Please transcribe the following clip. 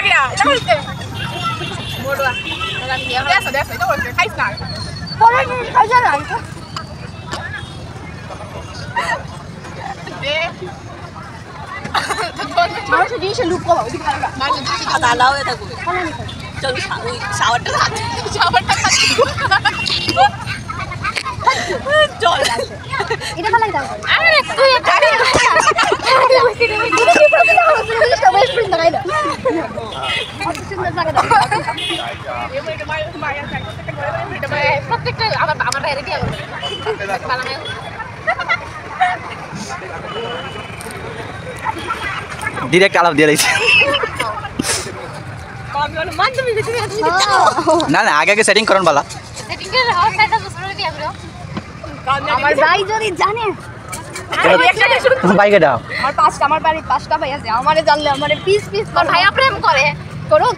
Maria, এটা হইছে বড়ুয়া দেখো এটা হইছে খাইছ না পরে খাইছ না দে মানুষ জিনিস লুক করো ওই খারাপ মানুষ জিনিস আদা লাও এটা কই চল ওই শাওয়ারটা চল এটা ভালো লাগে আরে তুই গাড়ি সবাই ফ্রেন্ড লাগাই দাও সুন্দর লাগা দাও এটা মায়া প্রত্যেকটা আমার বাইরে দিয়ে ভালো লাগে ডিরেক্ট আলাপ দিয়ে দিয়েছে না না আগে আগে সেটিং করুন বালা আমার ভাই যদি জানে বাইকে দাও আমার বাড়ির 5টা ভাই আছে আমারে জানলে আমারে পিস পিস ভাইয়া প্রেম করে করো